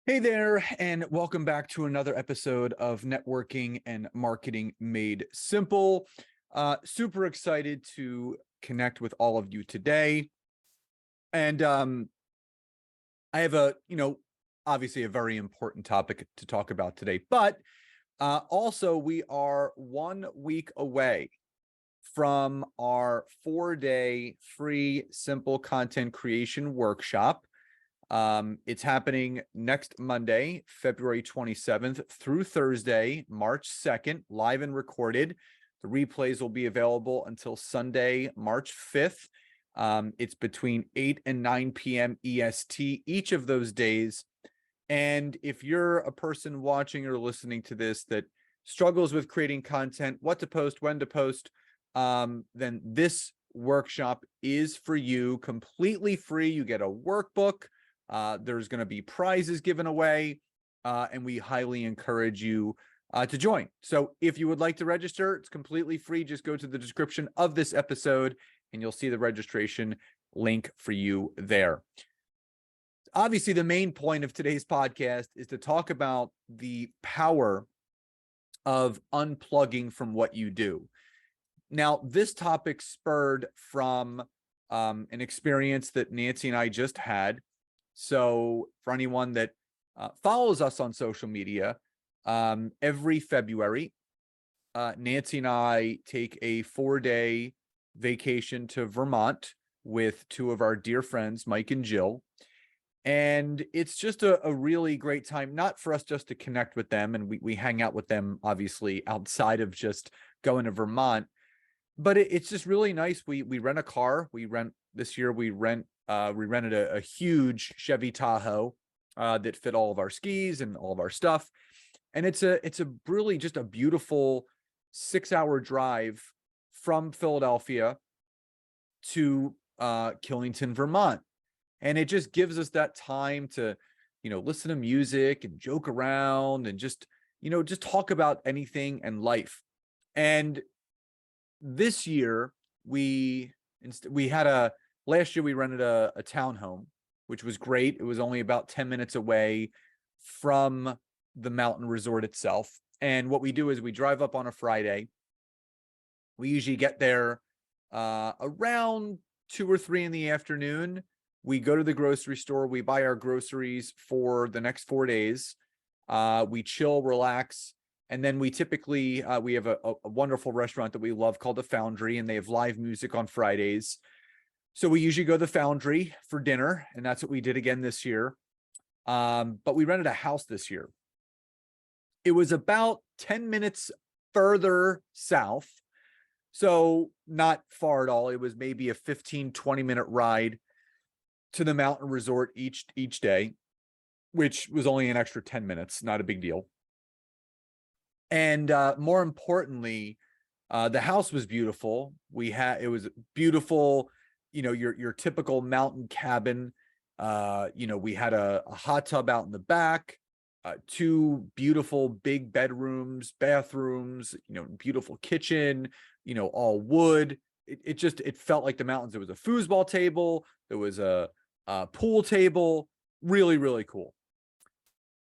Hey there, and welcome back to another episode of Networking and Marketing Made Simple. Super excited to connect with all of you today. And I have obviously a very important topic to talk about today, but also we are 1 week away from our 4-day free simple content creation workshop. It's happening next Monday, February 27th through Thursday, March 2nd, live and recorded. The replays will be available until Sunday, March 5th. It's between 8 and 9 p.m. EST each of those days. And if you're a person watching or listening to this that struggles with creating content, what to post, when to post, then this workshop is for you, completely free. You get a workbook. There's going to be prizes given away, and we highly encourage you to join. So if you would like to register, it's completely free. Just go to the description of this episode and you'll see the registration link for you there. Obviously, the main point of today's podcast is to talk about the power of unplugging from what you do. Now, this topic spurred from an experience that Nancy and I just had. So for anyone that follows us on social media, every February, Nancy and I take a 4-day vacation to Vermont with two of our dear friends, Mike and Jill. And it's just a really great time, not for us just to connect with them. And we hang out with them, obviously, outside of just going to Vermont. But it's just really nice. We rent a car. This year we rented a huge Chevy Tahoe that fit all of our skis and all of our stuff. And it's a really just a beautiful 6-hour drive from Philadelphia to Killington, Vermont. And it just gives us that time to, listen to music and joke around and just talk about anything and life. And this year last year we rented a townhome, which was great. It was only about 10 minutes away from the mountain resort itself. And what we do is we drive up on a Friday. We usually get there around 2 or 3 in the afternoon. We go to the grocery store. We buy our groceries for the next 4 days. We chill, relax. And then we typically, we have a wonderful restaurant that we love called The Foundry, and they have live music on Fridays. So we usually go to The Foundry for dinner, and that's what we did again this year. But we rented a house this year. It was about 10 minutes further south, so not far at all. It was maybe a 15, 20-minute ride to the mountain resort each day, which was only an extra 10 minutes, not a big deal. And more importantly, the house was beautiful. It was beautiful, your typical mountain cabin. We had a hot tub out in the back, 2 beautiful big bedrooms, bathrooms, beautiful kitchen, all wood. It felt like the mountains. There was a foosball table. There was a pool table. Really, really cool.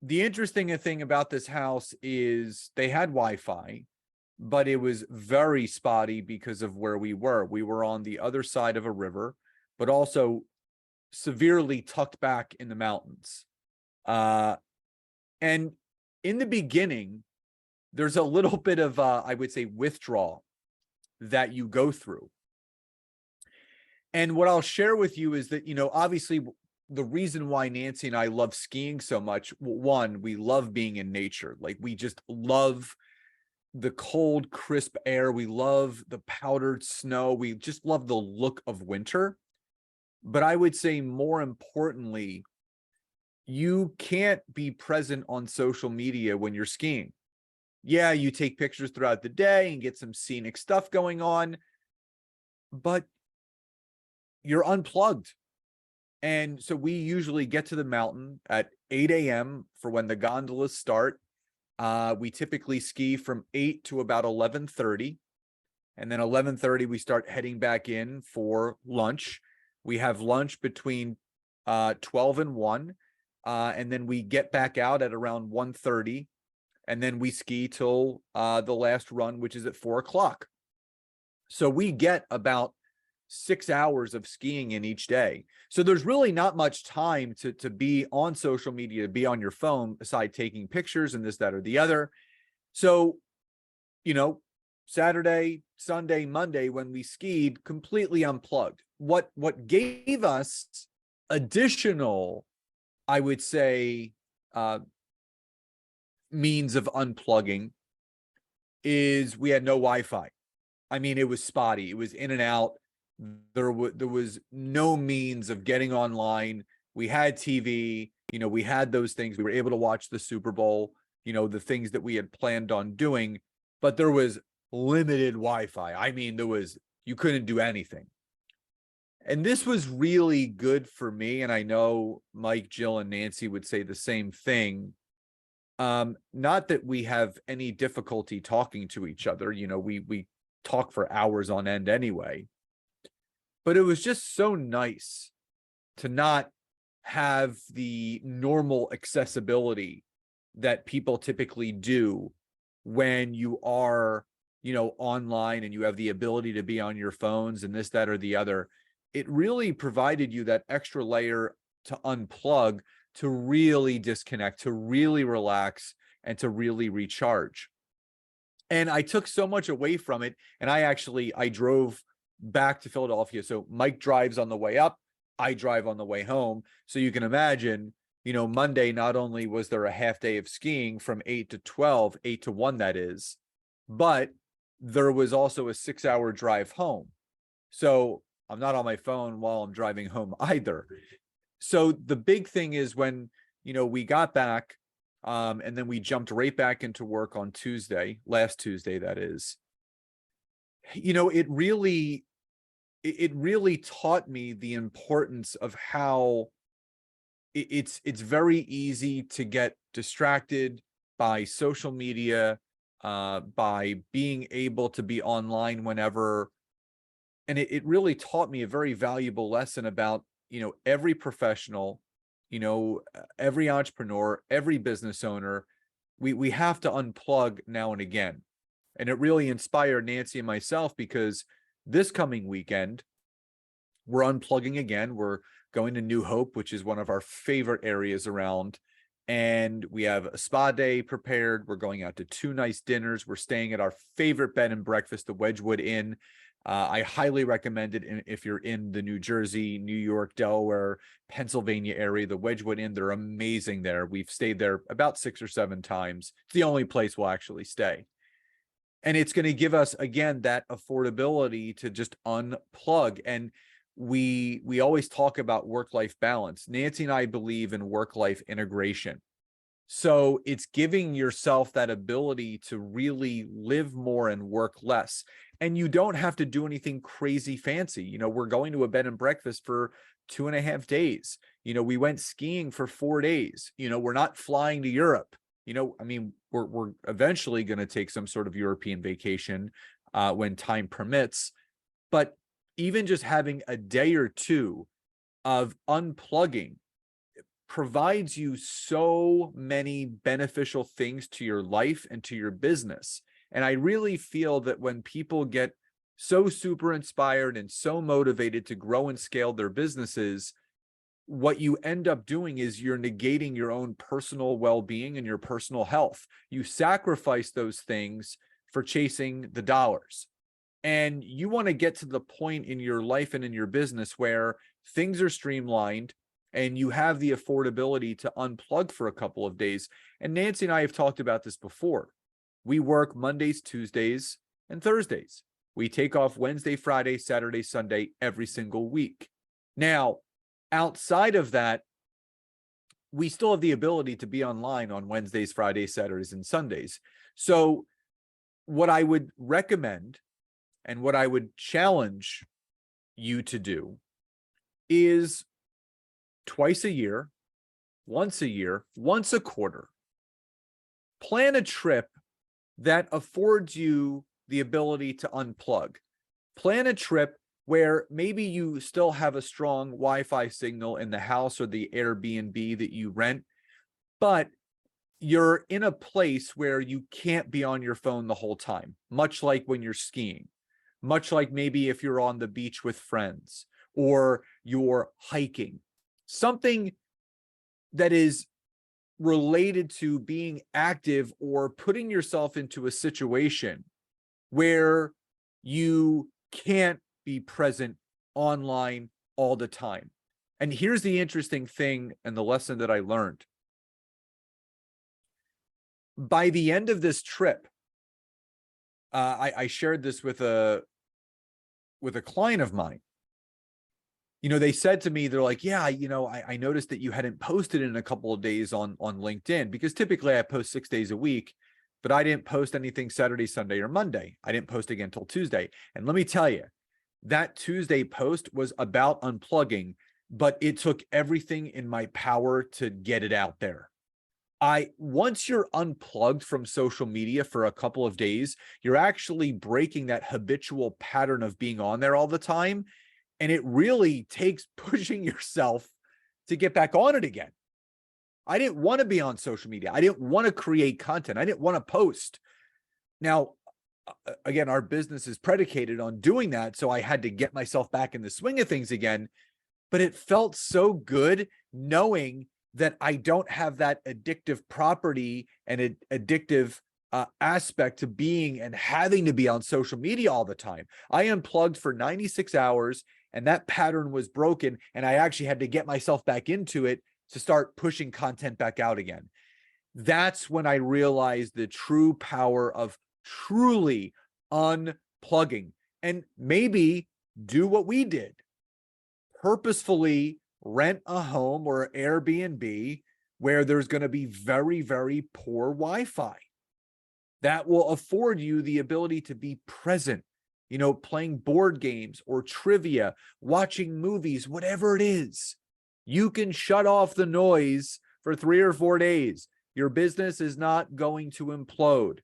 The interesting thing about this house is they had Wi-Fi, but it was very spotty because of where we were. We were on the other side of a river, but also severely tucked back in the mountains. And in the beginning, there's a little bit of, I would say, withdrawal that you go through. And what I'll share with you is that, obviously, the reason why Nancy and I love skiing so much, one, we love being in nature. Like, we just love the cold, crisp air. We love the powdered snow. We just love the look of winter. But I would say more importantly, you can't be present on social media when you're skiing. Yeah, you take pictures throughout the day and get some scenic stuff going on, but you're unplugged. And so we usually get to the mountain at 8 a.m. for when the gondolas start. We typically ski from 8 to about 11:30. And then 11:30, we start heading back in for lunch. We have lunch between 12 and 1. And then we get back out at around 1:30, and then we ski till the last run, which is at 4 o'clock. So we get about 6 hours of skiing in each day. So there's really not much time to be on social media, to be on your phone, aside taking pictures and this, that, or the other. So, Saturday, Sunday, Monday, when we skied, completely unplugged. What gave us additional, I would say, means of unplugging is we had no Wi-Fi. I mean, it was spotty. It was in and out. There was no means of getting online. We had TV, we had those things. We were able to watch the Super Bowl, the things that we had planned on doing, but there was limited Wi-Fi. I mean, you couldn't do anything. And this was really good for me. And I know Mike, Jill, and Nancy would say the same thing. Not that we have any difficulty talking to each other. We talk for hours on end anyway. But it was just so nice to not have the normal accessibility that people typically do when you are, online and you have the ability to be on your phones and this, that, or the other. It really provided you that extra layer to unplug, to really disconnect, to really relax, and to really recharge. And I took so much away from it. And I drove back to Philadelphia. So Mike drives on the way up, I drive on the way home. So you can imagine, Monday, not only was there a half day of skiing from 8 to 12, 8 to 1, that is, but there was also a 6-hour drive home. So I'm not on my phone while I'm driving home either. So the big thing is when, we got back, and then we jumped right back into work on last Tuesday, that is, it really taught me the importance of how it's very easy to get distracted by social media, by being able to be online whenever. And it really taught me a very valuable lesson about, every professional, every entrepreneur, every business owner, we have to unplug now and again. And it really inspired Nancy and myself, because this coming weekend, we're unplugging again. We're going to New Hope, which is one of our favorite areas around. And we have a spa day prepared. We're going out to 2 nice dinners. We're staying at our favorite bed and breakfast, the Wedgwood Inn. I highly recommend it if you're in the New Jersey, New York, Delaware, Pennsylvania area. The Wedgwood Inn, they're amazing there. We've stayed there about 6 or 7 times. It's the only place we'll actually stay. And it's going to give us, again, that affordability to just unplug. And we always talk about work-life balance. Nancy and I believe in work-life integration. So it's giving yourself that ability to really live more and work less. And you don't have to do anything crazy fancy. We're going to a bed and breakfast for 2.5 days. We went skiing for 4 days. We're not flying to Europe. We're eventually going to take some sort of European vacation when time permits. But even just having a day or two of unplugging provides you so many beneficial things to your life and to your business. And I really feel that when people get so super inspired and so motivated to grow and scale their businesses, what you end up doing is you're negating your own personal well-being and your personal health. You sacrifice those things for chasing the dollars. And you want to get to the point in your life and in your business where things are streamlined and you have the affordability to unplug for a couple of days. And Nancy and I have talked about this before. We work Mondays, Tuesdays, and Thursdays. We take off Wednesday, Friday, Saturday, Sunday, every single week. Now, outside of that, we still have the ability to be online on Wednesdays, Fridays, Saturdays, and Sundays. So what I would recommend and what I would challenge you to do is twice a year, once a quarter, plan a trip that affords you the ability to unplug. Plan a trip where maybe you still have a strong Wi-Fi signal in the house or the Airbnb that you rent, but you're in a place where you can't be on your phone the whole time, much like when you're skiing, much like maybe if you're on the beach with friends or you're hiking, something that is related to being active or putting yourself into a situation where you can't be present online all the time. And here's the interesting thing and the lesson that I learned. By the end of this trip, I shared this with a client of mine. They said to me, they're like, yeah, I noticed that you hadn't posted in a couple of days on LinkedIn, because typically I post 6 days a week, but I didn't post anything Saturday, Sunday, or Monday. I didn't post again until Tuesday. And let me tell you, that Tuesday post was about unplugging, but it took everything in my power to get it out there. Once you're unplugged from social media for a couple of days, you're actually breaking that habitual pattern of being on there all the time. And it really takes pushing yourself to get back on it again. I didn't want to be on social media. I didn't want to create content. I didn't want to post. Now, again, our business is predicated on doing that. So I had to get myself back in the swing of things again. But it felt so good knowing that I don't have that addictive property and addictive aspect to being and having to be on social media all the time. I unplugged for 96 hours and that pattern was broken. And I actually had to get myself back into it to start pushing content back out again. That's when I realized the true power of truly unplugging, and maybe do what we did. Purposefully rent a home or Airbnb where there's going to be very, very poor Wi-Fi. That will afford you the ability to be present, playing board games or trivia, watching movies, whatever it is. You can shut off the noise for 3 or 4 days. Your business is not going to implode.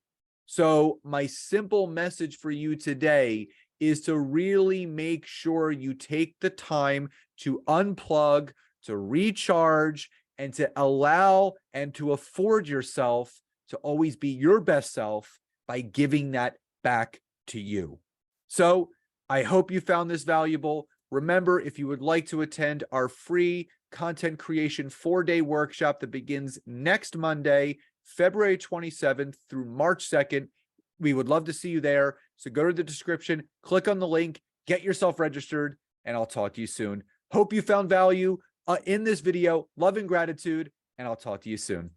So my simple message for you today is to really make sure you take the time to unplug, to recharge, and to allow and to afford yourself to always be your best self by giving that back to you. So I hope you found this valuable. Remember, if you would like to attend our free content creation 4-day workshop that begins next Monday, February 27th through March 2nd, we would love to see you there. So go to the description, click on the link, get yourself registered, and I'll talk to you soon. Hope you found value in this video. Love and gratitude, and I'll talk to you soon.